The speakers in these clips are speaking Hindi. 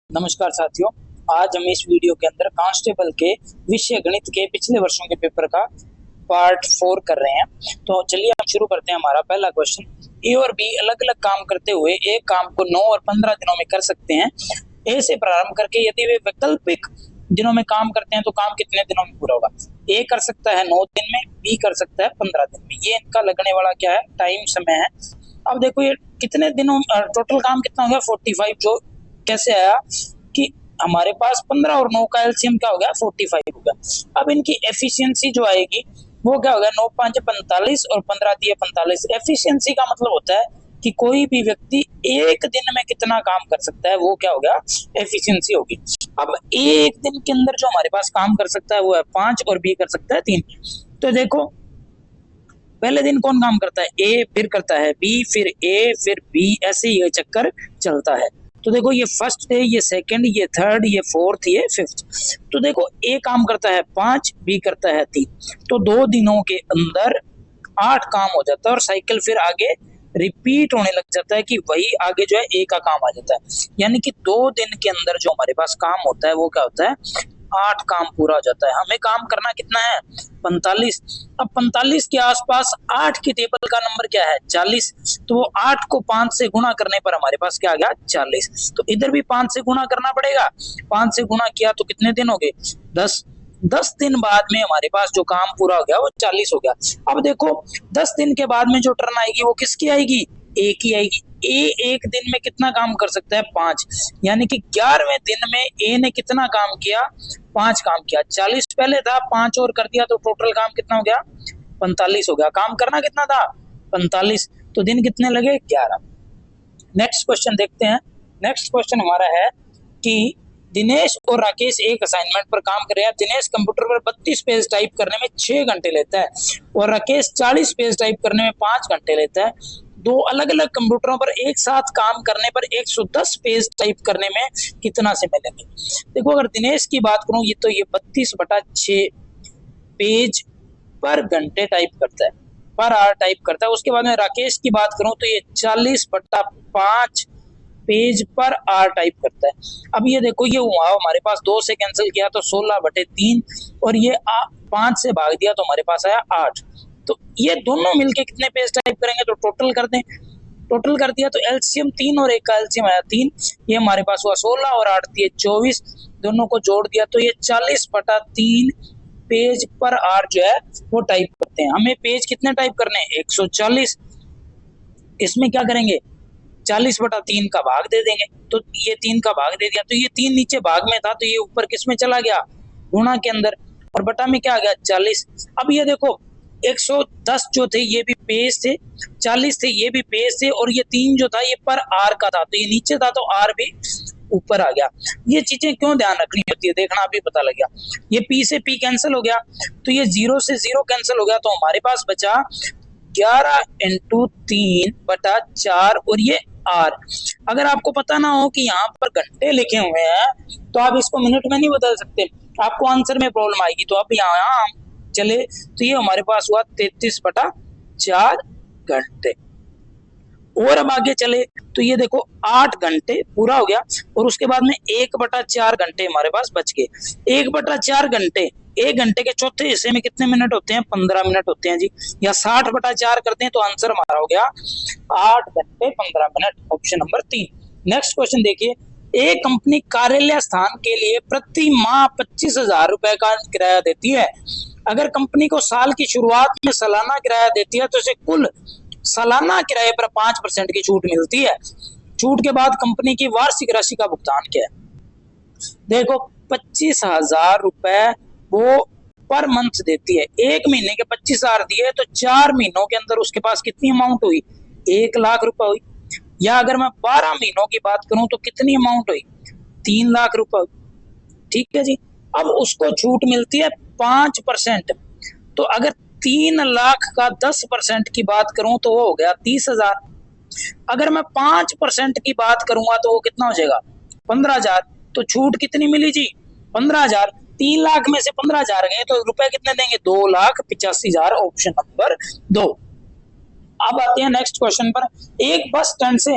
नमस्कार साथियों। आज हम इस वीडियो के अंदर कांस्टेबल के विषय गणित के पिछले वर्षों के पेपर का पार्ट 4 कर रहे हैं। तो चलिए हम शुरू करते हैं। हमारा पहला क्वेश्चन, ए और बी अलग अलग काम करते हुए एक काम को 9 और 15 दिनों में कर सकते हैं। ए से प्रारंभ करके यदि वे वैकल्पिक दिनों में काम करते हैं तो काम कितने दिनों में पूरा होगा। ए कर सकता है 9 दिन में, बी कर सकता है 15 दिन में। ये इनका लगने वाला क्या है, टाइम समय है। अब देखो ये कितने दिनों टोटल काम कितना हो गया 45। जो कैसे आया कि हमारे पास 15 और 9 का एलसीएम क्या हो गया 45 हो गया। अब इनकी एफिशिएंसी जो आएगी वो क्या होगा 9 5 45 और 15 दिए 45। एफिशिएंसी का मतलब होता है कि कोई भी व्यक्ति एक दिन में कितना काम कर सकता है, वो क्या हो गया एफिशिएंसी होगी। अब एक दिन के अंदर जो हमारे पास काम कर सकता है वो है 5 और बी कर सकता है 3। तो देखो पहले दिन कौन काम करता है, ए, फिर करता है बी, फिर ए, फिर बी, ऐसे ये चक्कर चलता है। तो देखो ये फर्स्ट है, ये सेकंड, ये थर्ड, ये फोर्थ, ये फिफ्थ। तो देखो ए काम करता है 5, बी करता है 3। तो 2 दिनों के अंदर 8 काम हो जाता है और साइकिल फिर आगे रिपीट होने लग जाता है कि वही आगे जो है ए का काम आ जाता है। यानी कि 2 दिन के अंदर जो हमारे पास काम होता है वो क्या होता है 8 काम पूरा हो जाता है। हमें काम करना कितना है 45। अब 45 के आसपास 8 की टेबल का नंबर क्या है 40। तो वो 8 को 5 से गुणा करने पर हमारे पास क्या आ गया 40। तो इधर भी 5 से गुणा करना पड़ेगा। 5 से गुणा किया तो कितने दिन हो गए 10। 10 दिन बाद में हमारे पास जो काम पूरा हो गया वो 40 हो गया। अब देखो 10 दिन के बाद में जो टर्न आएगी वो किसकी आएगी, ए की आएगी। ए एक दिन में कितना काम कर सकता है 5। यानी कि 11वें दिन में ए ने कितना काम किया 5 काम किया। 40 पहले था, 5 और कर दिया तो टोटल काम कितना हो गया 45 हो गया। काम करना कितना था 45, तो दिन कितने लगे 11। नेक्स्ट क्वेश्चन देखते हैं। नेक्स्ट क्वेश्चन हमारा है कि दिनेश और राकेश एक असाइनमेंट पर काम कर रहे हैं। दिनेश कंप्यूटर पर 32 पेज टाइप करने में 6 घंटे लेता है और राकेश 40 पेज टाइप करने में 5 घंटे लेता है। दो अलग अलग कंप्यूटरों पर एक साथ काम करने पर 110 पेज टाइप करने में कितना समय लेंगे। देखो अगर दिनेश की बात करूं ये तो ये 32/6 पेज पर घंटे टाइप करता है, पर आवर टाइप करता है। उसके बाद में राकेश की बात करूं तो ये 40/5 पेज पर आर टाइप करता है। अब ये देखो ये हुआ हमारे पास 2 से कैंसिल किया तो 16/3 और ये 5 से भाग दिया तो हमारे पास आया 8। तो ये दोनों मिलके कितने पेज टाइप करेंगे तो टोटल कर दें। टोटल कर दिया तो एलसीएम 3 और 1 का एलसीएम आया 3। ये हमारे पास हुआ 16 और 8 दिए 24। दोनों को जोड़ दिया तो ये 40/3 पेज पर आर जो है वो टाइप करते हैं। हमें पेज कितने टाइप करने हैं 140। इसमें क्या करेंगे 40/3 का भाग दे देंगे। तो ये 3 का भाग दे दिया तो ये 3 नीचे भाग में था तो ये ऊपर किस में चला गया गुणा के अंदर, और बटा में क्या आ गया 40। अब ये देखो 110 जो थे ये भी पेज थे, 40 थे ये भी पेज थे, और ये 3 जो था ये पर आर का था तो ये नीचे था तो आर भी ऊपर आ गया। ये चीजें क्यों ध्यान रखनी होती है देखना अभी पता लग गया। ये पी से पी कैंसिल हो गया तो ये 0 से 0 कैंसिल हो गया तो हमारे पास बचा 11 × 3/4 और ये आर। अगर आपको पता ना हो कि यहाँ पर घंटे लिखे हुए हैं तो आप इसको मिनट में नहीं बदल सकते, आपको आंसर में प्रॉब्लम आएगी। तो अब यहाँ चले तो ये हमारे पास हुआ 33/4 घंटे। और अब आगे चले तो ये देखो 8 घंटे पूरा हो गया और उसके बाद में 1/4 घंटे हमारे पास बच गए। 1/4 घंटे, 1 घंटे के चौथे हिस्से में कितने मिनट होते हैं 15 मिनट होते हैं जी। या 60/4 करते हैं तो आंसर हमारा हो गया 8 घंटे 15 minute, option number 3। Next question देखिए, एक कंपनी कार्यालय स्थान के लिए प्रति माह 25,000 रुपए का किराया देती है। अगर कंपनी को साल की शुरुआत में सालाना किराया देती है तो इसे कुल सालाना किराए पर 5% की छूट मिलती है। छूट के बाद कंपनी की वार्षिक राशि का भुगतान क्या है। देखो 25,000 रुपए वो पर मंथ देती है। एक महीने के 25,000 दिए तो 4 महीनों के अंदर उसके पास कितनी अमाउंट हुई 1 लाख रुपए हुई। या अगर मैं 12 महीनों की बात करूं तो कितनी अमाउंट हुई 3 लाख रुपए। ठीक है जी। अब उसको छूट मिलती है 5%। तो अगर 3 लाख का 10% की बात करूं तो वो हो गया 30,000। अगर मैं 5% की बात करूंगा तो वो कितना हो जाएगा 15,000। तो छूट कितनी मिली जी 15,000। 3 लाख में से 15,000 गए तो रुपए कितने देंगे 2,85,000, ऑप्शन नंबर 2। अब आते हैं नेक्स्ट क्वेश्चन पर। एक बस स्टैंड से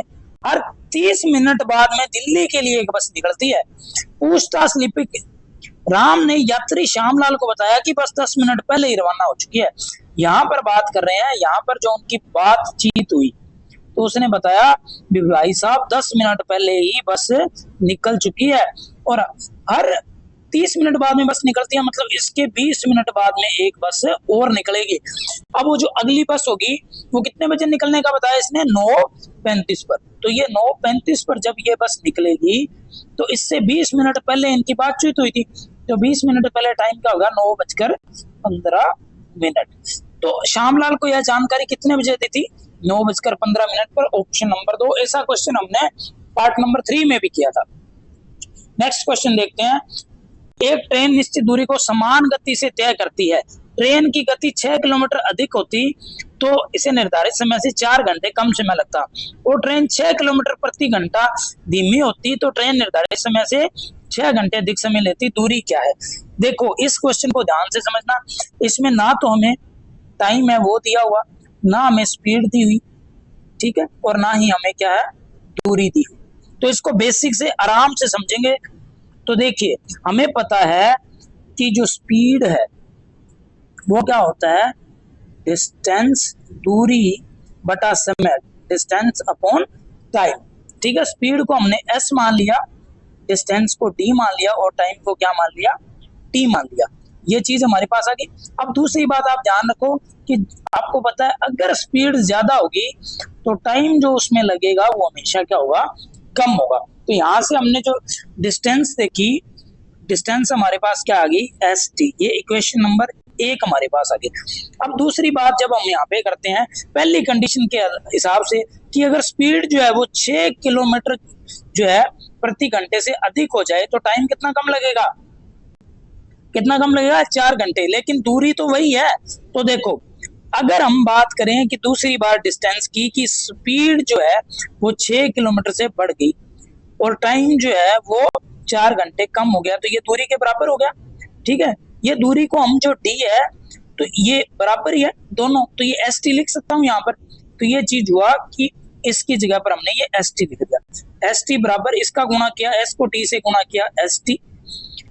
हर 30 मिनट बाद में दिल्ली के लिए एक बस निकलती है। पूछताछ लिपिक राम ने यात्री श्यामलाल को बताया कि बस 10 मिनट पहले ही रवाना हो चुकी है। यहाँ पर बात कर रहे हैं, यहाँ पर जो उनकी बातचीत हुई तो उसने बताया भाई साहब 10 मिनट पहले ही बस निकल चुकी है और हर 30 मिनट बाद में बस निकलती है, मतलब इसके 20 मिनट बाद में एक बस और निकलेगी। अब वो जो अगली बस होगी वो कितने बजे निकलने का बताया इसने, 9:35 पर। तो ये 9:35 पर जब ये बस निकलेगी तो इससे 20 मिनट पहले इनकी बातचीत हुई थी, तो 20 मिनट पहले टाइम क्या होगा, 9:15। तो श्यामलाल को यह जानकारी कितने बजे दी थी, 9:15 पर। ऑप्शन नंबर 2 ऐसा क्वेश्चन हमने पार्ट नंबर 3 में भी किया था। नेक्स्ट क्वेश्चन देखते हैं। एक ट्रेन निश्चित दूरी को समान गति से तय करती है। ट्रेन की गति 6 किलोमीटर अधिक होती तो इसे निर्धारित समय से 4 घंटे कम समय लगता, और ट्रेन 6 किलोमीटर प्रति घंटा धीमी होती तो ट्रेन निर्धारित समय से 6 घंटे अधिक समय लेती। दूरी क्या है? देखो इस क्वेश्चन को ध्यान से समझना। इसमें ना तो हमें टाइम है वो दिया हुआ, ना हमें स्पीड दी हुई, ठीक है, और ना ही हमें क्या है, दूरी दी हुई। तो इसको बेसिक से आराम से समझेंगे। तो देखिए हमें पता है कि जो स्पीड है वो क्या होता है, डिस्टेंस दूरी बटा समय, डिस्टेंस अपॉन टाइम, ठीक है। स्पीड को हमने s मान लिया, डिस्टेंस को d मान लिया और टाइम को क्या मान लिया, t मान लिया। ये चीज हमारे पास आ गई। अब दूसरी बात आप ध्यान रखो कि आपको पता है अगर स्पीड ज्यादा होगी तो टाइम जो उसमें लगेगा वो हमेशा क्या होगा, कम होगा। तो यहां से हमने जो डिस्टेंस देखी, डिस्टेंस हमारे पास क्या आ गई, एस टी। ये इक्वेशन नंबर 1 हमारे पास आ गई। अब दूसरी बात जब हम यहाँ पे करते हैं पहली कंडीशन के हिसाब से कि अगर स्पीड जो है वो 6 किलोमीटर जो है प्रति घंटे से अधिक हो जाए तो टाइम कितना कम लगेगा, कितना कम लगेगा, 4 घंटे। लेकिन दूरी तो वही है। तो देखो अगर हम बात करें कि दूसरी बार डिस्टेंस की, कि स्पीड जो है वो 6 किलोमीटर से बढ़ गई और टाइम जो है वो 4 घंटे कम हो गया, तो ये दूरी के बराबर हो गया, ठीक है। ये दूरी को हम जो डी है तो ये बराबर ही है दोनों, तो ये एस टी लिख सकता हूँ यहाँ पर। तो ये चीज हुआ कि इसकी जगह पर हमने ये एस टी लिख दिया। एस टी बराबर इसका गुणा किया, एस को टी से गुणा किया, एस टी।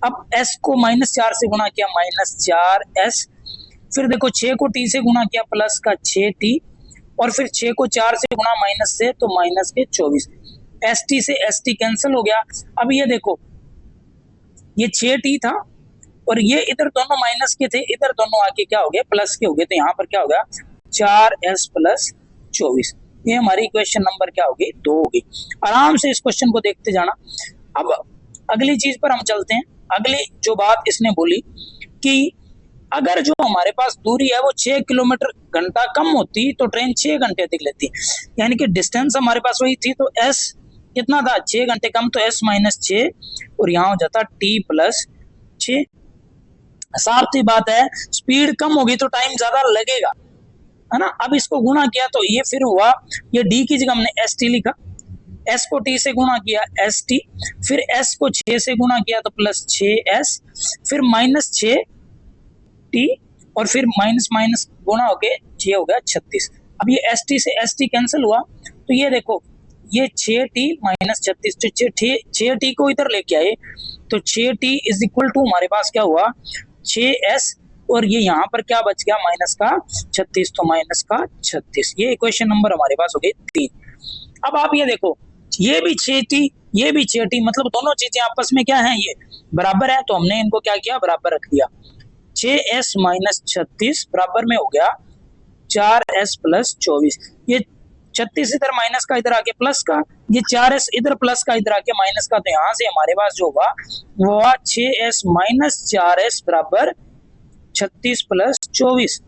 अब s को -4 से गुणा किया, -4s। फिर देखो 6 को t से गुणा किया, प्लस का 6t, और फिर 6 को 4 से गुणा माइनस से, तो माइनस के 24। st से st कैंसिल हो गया। अब ये देखो ये 6t था और ये इधर दोनों माइनस के थे, इधर दोनों आके क्या हो गए, प्लस के हो गए। तो यहाँ पर क्या हो गया, 4s प्लस 24। ये हमारी इक्वेशन नंबर क्या होगी, 2 होगी। आराम से इस क्वेश्चन को देखते जाना। अब अगली चीज पर हम चलते हैं। अगली जो बात इसने बोली कि अगर जो हमारे पास दूरी है वो 6 किलोमीटर घंटा कम होती तो ट्रेन 6 घंटे अधिक लेती, यानी कि डिस्टेंस हमारे पास वही थी। तो s कितना था, 6 घंटे कम, तो s -6 और यहाँ हो जाता t प्लस 6। साफ सी बात है स्पीड कम होगी तो टाइम ज्यादा लगेगा, है ना। अब इसको गुणा किया तो ये फिर हुआ, ये d की जगह हमने st लिखा, s को t से गुणा किया st, फिर s को 6 से गुणा किया तो प्लस 6s, फिर -6t और फिर माइनस माइनस गुणा होके 6 हो गया 36। अब ये st से st कैंसिल हुआ तो ये देखो ये 6t - 36, तो 6t को इधर लेके आए तो 6t इज इक्वल टू हमारे पास क्या हुआ, 6s, और ये यहाँ पर क्या बच गया, माइनस का 36, तो माइनस का 36। ये इक्वेशन नंबर हमारे पास हो गई 3। अब आप ये देखो ये भी 6t ये भी 6t, मतलब दोनों चीजें आपस में क्या है, ये बराबर है। तो हमने इनको क्या किया, बराबर रख दिया। 6s - 36 बराबर में हो गया 4s प्लस 24। ये 36 इधर माइनस का, इधर आके प्लस का, ये 4s इधर प्लस का, इधर आके माइनस का। तो यहाँ से हमारे पास जो होगा वो 6s - 4s बराबर 36 प्लस 24,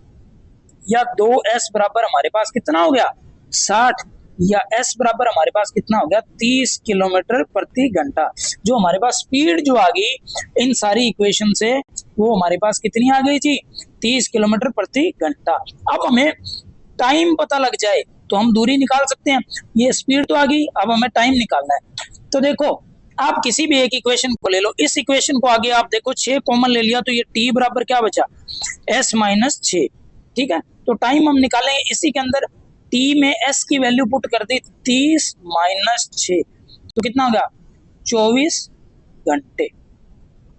या 2s बराबर हमारे पास कितना हो गया, 60, या s बराबर हमारे पास कितना हो गया, 30 किलोमीटर प्रति घंटा। जो हमारे पास स्पीड जो आ गई इन सारी इक्वेशन से वो हमारे पास कितनी आ गई थी, 30 किलोमीटर प्रति घंटा। अब हमें टाइम पता लग जाए तो हम दूरी निकाल सकते हैं। ये स्पीड तो आ गई, अब हमें टाइम निकालना है। तो देखो आप किसी भी एक इक्वेशन को ले लो, इस इक्वेशन को आगे आप देखो 6 कॉमन ले लिया तो ये t बराबर क्या बचा, s - 6, ठीक है। तो टाइम हम निकालेंगे इसी के अंदर, टी में एस की वैल्यू पुट कर दी 30 माइनस 6, तो कितना हो गया 24 घंटे।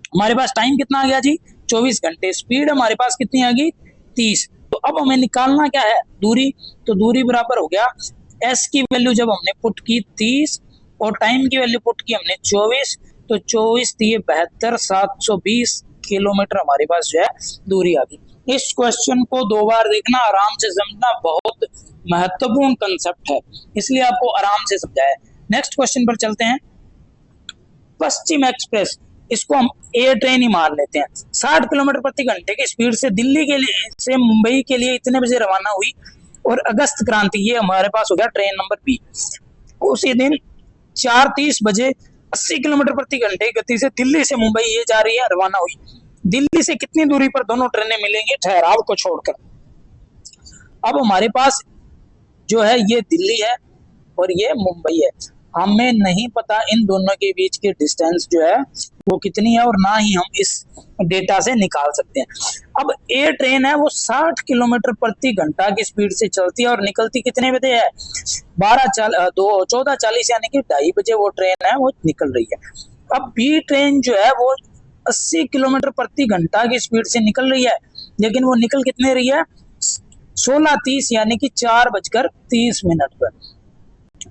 हमारे पास टाइम कितना आ गया जी 24 घंटे। स्पीड हमारे पास कितनी आ गई 30। तो अब हमें निकालना क्या है दूरी, तो दूरी बराबर हो गया एस की वैल्यू जब हमने पुट की 30 और टाइम की वैल्यू पुट की हमने 24, तो 24 दिए 72, 720 किलोमीटर हमारे पास जो है दूरी आ गई। इस क्वेश्चन को 2 बार देखना, आराम से समझना, बहुत महत्वपूर्ण कंसेप्ट है, इसलिए आपको आराम से समझाया। नेक्स्ट क्वेश्चन पर चलते हैं। पश्चिम एक्सप्रेस, इसको हम ए ट्रेन ही मान लेते हैं, 60 किलोमीटर प्रति घंटे की स्पीड से दिल्ली के लिए से मुंबई के लिए इतने बजे रवाना हुई और अगस्त क्रांति, ये हमारे पास हो गया ट्रेन नंबर बी, उसी दिन 4:30 बजे 80 किलोमीटर प्रति घंटे की गति से दिल्ली से मुंबई ये जा रही है, रवाना हुई। दिल्ली से कितनी दूरी पर दोनों ट्रेनें मिलेंगी ठहराव को छोड़कर। अब हमारे पास जो है ये दिल्ली है और ये मुंबई है, हमें नहीं पता इन दोनों के बीच की डिस्टेंस जो है वो कितनी है और ना ही हम इस डेटा से निकाल सकते हैं। अब ए ट्रेन है वो 60 किलोमीटर प्रति घंटा की स्पीड से चलती है और निकलती कितने बजे है 14:40 यानी कि 2:30 बजे वो ट्रेन है वो निकल रही है। अब बी ट्रेन जो है वो 80 किलोमीटर प्रति घंटा की स्पीड से निकल रही है, लेकिन वो निकल कितने रही है 16:30 यानी कि 4:30 पर।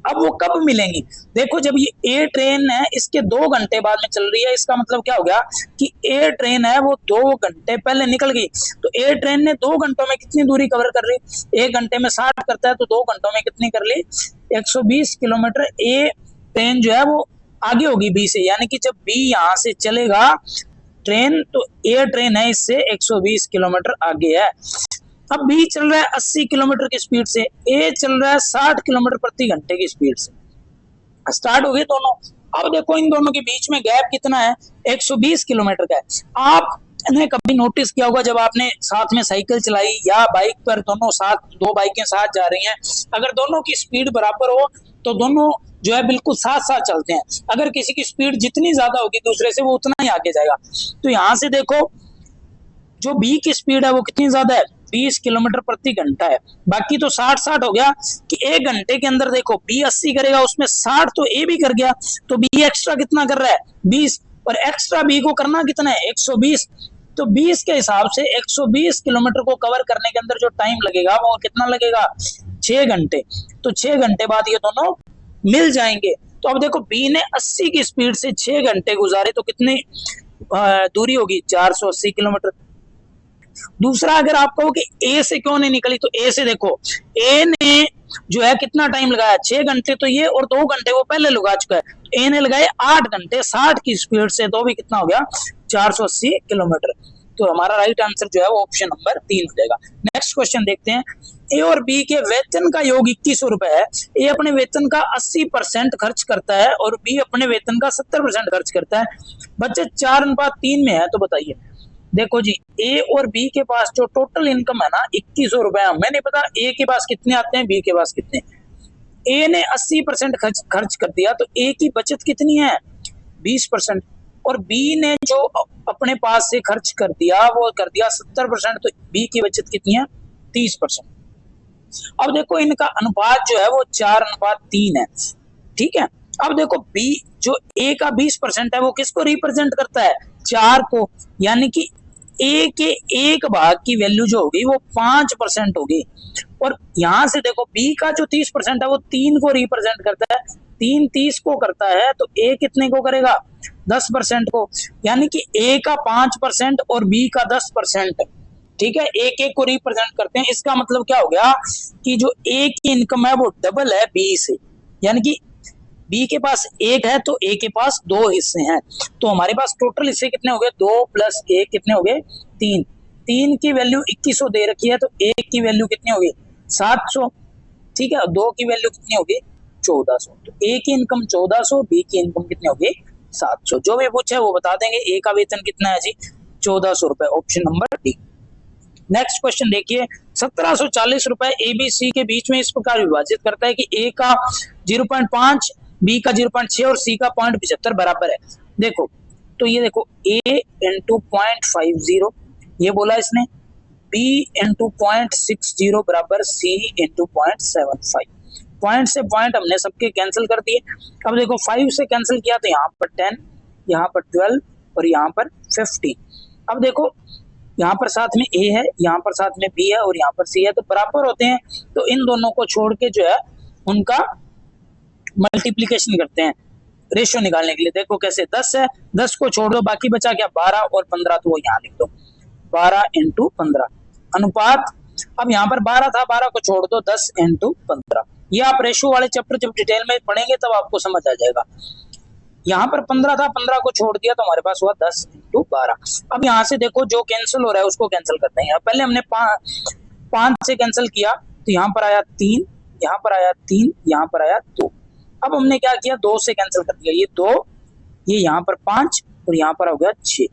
अब वो कब मिलेंगी, देखो जब ये ए ट्रेन है इसके 2 घंटे बाद में चल रही है, इसका मतलब क्या हो गया कि ए ट्रेन है वो 2 घंटे पहले निकल गई। तो ए ट्रेन ने 2 घंटों में कितनी दूरी कवर कर ली, 1 घंटे में 60 करता है तो 2 घंटों में कितनी कर ली 120 किलोमीटर। ए ट्रेन जो है वो आगे होगी बी से, यानी कि जब बी यहाँ से चलेगा ट्रेन तो ए ट्रेन है इससे 120 किलोमीटर आगे है। अब बी चल रहा है 80 किलोमीटर की स्पीड से, ए चल रहा है 60 किलोमीटर प्रति घंटे की स्पीड से, स्टार्ट हो गए दोनों। अब देखो इन दोनों के बीच में गैप कितना है 120 किलोमीटर का है। आपने कभी नोटिस किया होगा जब आपने साथ में साइकिल चलाई या बाइक पर दोनों साथ, 2 बाइकें साथ जा रही हैं, अगर दोनों की स्पीड बराबर हो तो दोनों जो है बिल्कुल साथ साथ चलते हैं। अगर किसी की स्पीड जितनी ज्यादा होगी दूसरे से वो उतना ही आगे जाएगा। तो यहाँ से देखो जो बी की स्पीड है वो कितनी ज्यादा है 20 किलोमीटर प्रति घंटा है, बाकी तो 60 हो गया कि 1 घंटे के अंदर देखो बी 80 करेगा उसमें 60 तो ए भी कर गया, तो बी एक्स्ट्रा कितना कर रहा है 20, और एक्स्ट्रा बी को करना कितना है 120। तो 20 के हिसाब से 120 किलोमीटर को कवर करने के अंदर जो टाइम लगेगा वो कितना लगेगा 6 घंटे। तो 6 घंटे बाद ये दोनों मिल जाएंगे। तो अब देखो बी ने 80 की स्पीड से 6 घंटे गुजारे तो कितनी दूरी होगी 480 किलोमीटर। दूसरा अगर आप कहो कि ए से क्यों नहीं निकली, तो ए से देखो ए ने जो है कितना टाइम लगाया 6 घंटे तो ये, और 2 घंटे वो पहले लगा चुका है। ए ने लगाए 8 घंटे 60 की स्पीड से, तो भी कितना हो गया 480 किलोमीटर। तो हमारा राइट आंसर जो है वो ऑप्शन नंबर 3 हो जाएगा। नेक्स्ट क्वेश्चन देखते हैं। ए और बी के वेतन का योग 2100 रुपए है। ए अपने वेतन का 80% खर्च करता है और बी अपने वेतन का 70% खर्च करता है। बचत 4:3 में है, तो बताइए। देखो जी ए और बी के पास जो टोटल इनकम है ना 2100 रुपए, हमें नहीं पता ए के पास कितने आते हैं बी के पास कितने। ए ने 80% खर्च कर दिया तो ए की बचत कितनी है 20%, और बी ने जो अपने पास से खर्च कर दिया वो कर दिया 70%, तो बी की बचत कितनी है 30%। अब देखो इनका अनुपात जो है वो 4:3 है, ठीक है। अब देखो बी जो ए का 20% है वो किसको रिप्रेजेंट करता है 4 को, यानी कि ए के 1 भाग की वैल्यू जो होगी वो 5% होगी। और यहां से देखो बी का जो 30% है वो 3 को रिप्रेजेंट करता है, 3 30 को करता है, तो ए कितने को करेगा 10% को, यानी कि ए का 5% और बी का 10%, ठीक है, एक एक को रिप्रेजेंट करते हैं। इसका मतलब क्या हो गया कि जो ए की इनकम है वो डबल है बी से, यानी कि बी के पास 1 है तो ए के पास 2 हिस्से हैं, तो हमारे पास टोटल हिस्से कितने हो गए 2 + 1 कितने हो गए 3। 3 की वैल्यू 2100 दे रखी है तो 1 की वैल्यू कितनी होगी 700, ठीक है, 2 की वैल्यू कितनी होगी 1400। तो ए की इनकम 1400, बी की इनकम कितनी होगी 700। जो भी पूछे वो बता देंगे। ए का वेतन कितना है जी 1400 रुपए, option number D. Next question देखिए, 1740 रुपए एबीसी के बीच में इस प्रकार विभाजित करता है कि ए का 0.5, बी का 0.6 और सी का 0.75 बराबर है। देखो तो ये देखो a × 0.50 ये बोला इसने, बी इंटू 0.60 बराबर सी इंटू 0.75। पॉइंट से पॉइंट हमने सबके कैंसिल कर दिए। अब देखो 5 से कैंसिल किया तो यहाँ पर 10, यहाँ पर 12 और यहाँ पर 50। अब देखो यहाँ पर साथ में ए है, यहाँ पर साथ में बी है और यहाँ पर सी है, तो बराबर होते हैं। तो इन दोनों को छोड़ के जो है उनका मल्टीप्लीकेशन करते हैं रेशियो निकालने के लिए। देखो कैसे, 10 है, 10 को छोड़ दो, बाकी बचा क्या 12 और 15, तो वो यहाँ लिख दो 12 इंटू 15 अनुपात। अब यहाँ पर 12 था, 12 को छोड़ दो 10 इंटू 15। ये आप रेशियो वाले चैप्टर जब डिटेल में पढ़ेंगे तब आपको समझ आ जाएगा। यहाँ पर 15 था, 15 को छोड़ दिया तो हमारे पास हुआ 10 इंटू 12। अब यहाँ से देखो जो कैंसिल हो रहा है उसको कैंसिल करते हैं। पहले हमने 5 से कैंसिल किया तो यहाँ पर आया 3, यहाँ पर आया 3, यहाँ पर आया 2। अब हमने क्या किया, 2 से कैंसिल कर दिया, ये 2, ये यहाँ पर 5 और यहाँ पर हो गया 6।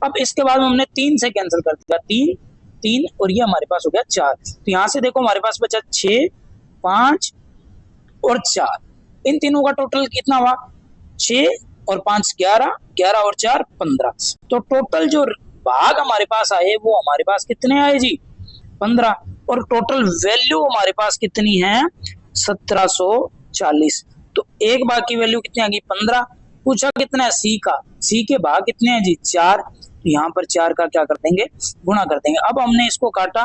अब इसके बाद हमने 3 से कैंसिल कर दिया, 3, 3 और ये हमारे पास हो गया 4। तो यहाँ से देखो हमारे पास बचा 6, 5 और 4। इन तीनों का टोटल कितना हुआ, 6 और 5 11, 11 और 4 15। तो टोटल जो भाग हमारे पास आए वो हमारे पास कितने आए जी, 15। और टोटल वैल्यू हमारे पास कितनी है, 1740। तो एक भाग की वैल्यू कितनी आ गई, 15। पूछा कितना है, सी का, सी के भाग कितने हैं जी, 4। तो यहाँ पर 4 का क्या कर देंगे, गुणा कर देंगे। अब हमने इसको काटा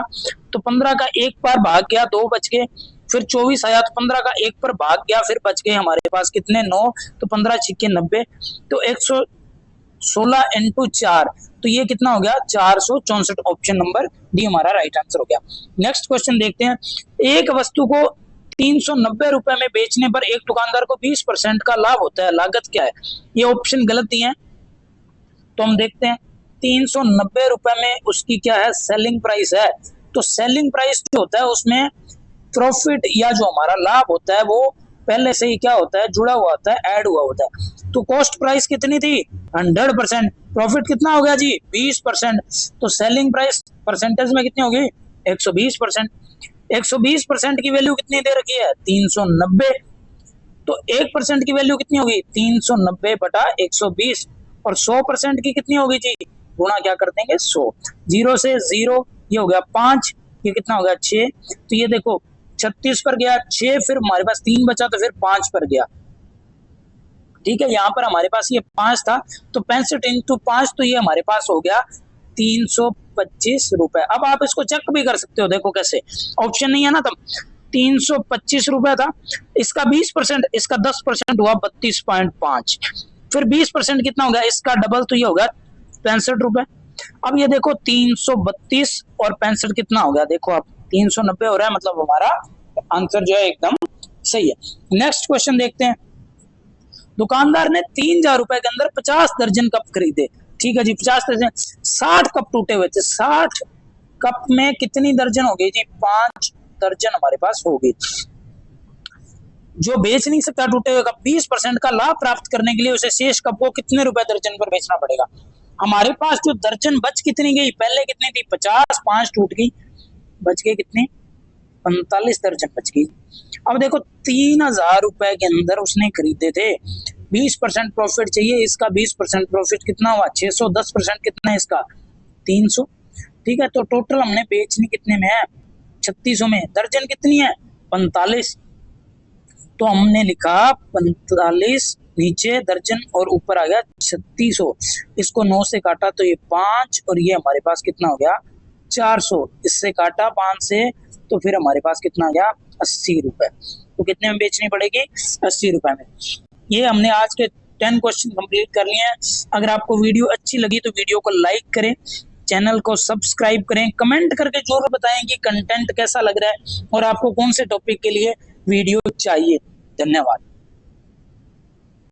तो 15 का एक बार भाग गया, 2 बच गए, फिर 24 आया तो 15 का एक पर भाग गया, फिर बच गए हमारे पास कितने, 9। तो 15 छिक्के 90, तो 116 इंटू 4, तो ये कितना हो गया, 464। ऑप्शन नंबर डी हमारा राइट आंसर हो गया। नेक्स्ट क्वेश्चन देखते हैं। एक वस्तु को 390 रुपए में बेचने पर एक दुकानदार को 20% का लाभ होता है, लागत क्या है। ये ऑप्शन गलत दिए हैं, तो हम देखते हैं 390 रुपए में उसकी क्या है, सेलिंग प्राइस है। तो सेलिंग प्राइस जो होता है उसमें प्रॉफिट या जो हमारा लाभ होता है वो पहले से ही क्या होता है, जुड़ा हुआ होता है, ऐड हुआ होता है। तो कॉस्ट प्राइस कितनी थी, 100%, प्रॉफिट कितना हो गया जी, 20%। तो सेलिंग प्राइस परसेंटेज में कितनी होगी, 120%। 120% की वैल्यू कितनी दे रखी है, 390। तो 1% की वैल्यू कितनी होगी, 390 बटा 120। और 100% की कितनी होगी जी, गुणा क्या कर देंगे 100। 0 से 0 ये हो गया 5, ये कितना हो गया 6। तो ये देखो 36 पर गया 6, फिर हमारे पास 3 बचा तो फिर 5 पर गया। ठीक है, यहाँ पर हमारे पास ये 5 था, तो 65 इंटू 5, तो ये हमारे पास हो गया 325 रुपए। अब आप इसको चेक भी कर सकते हो, देखो कैसे, ऑप्शन नहीं है ना, तब 325 रुपए था, इसका 20%, इसका 10% हुआ 32.5, फिर 20% कितना हो गया, इसका डबल, तो ये हो गया 65 रुपए। अब ये देखो 332 और 65 कितना हो गया, देखो आप 390 हो रहा है, मतलब हमारा आंसर जो है एकदम सही है। नेक्स्ट क्वेश्चन देखते हैं। दुकानदार ने 3000 रुपए के अंदर 50 दर्जन कप खरीदे। ठीक है जी, 50 दर्जन, 60 कप टूटे हुए थे। 60 कप में कितनी दर्जन हो गई जी, 5 दर्जन हमारे पास हो गई। जो बेच नहीं सकता टूटे हुए कप, 20% का लाभ प्राप्त करने के लिए उसे शेष कप को कितने रुपए दर्जन पर बेचना पड़ेगा। हमारे पास जो दर्जन बच कितनी गई, पहले कितनी थी 50, 5 टूट गई, बच गई कितनी 45 दर्जन बच गई। अब देखो 3000 रुपए के अंदर उसने खरीदे थे, 20% प्रॉफिट चाहिए, इसका 20% प्रॉफिट कितना हुआ 600, 10% कितना है इसका 300। ठीक है, तो टोटल हमने बेचनी कितने में है, 3600 में। दर्जन कितनी है 45, तो हमने लिखा 45 नीचे दर्जन और ऊपर आ गया 3600। इसको 9 से काटा तो ये 5 और ये हमारे पास कितना हो गया 400। इससे काटा 5 से तो फिर हमारे पास कितना आ गया 80 रुपए। तो कितने में बेचनी पड़ेगी, 80 रुपए में। ये हमने आज के 10 क्वेश्चन कंप्लीट कर लिए हैं। अगर आपको वीडियो अच्छी लगी तो वीडियो को लाइक करें, चैनल को सब्सक्राइब करें, कमेंट करके जरूर बताएं कि कंटेंट कैसा लग रहा है और आपको कौन से टॉपिक के लिए वीडियो चाहिए। धन्यवाद।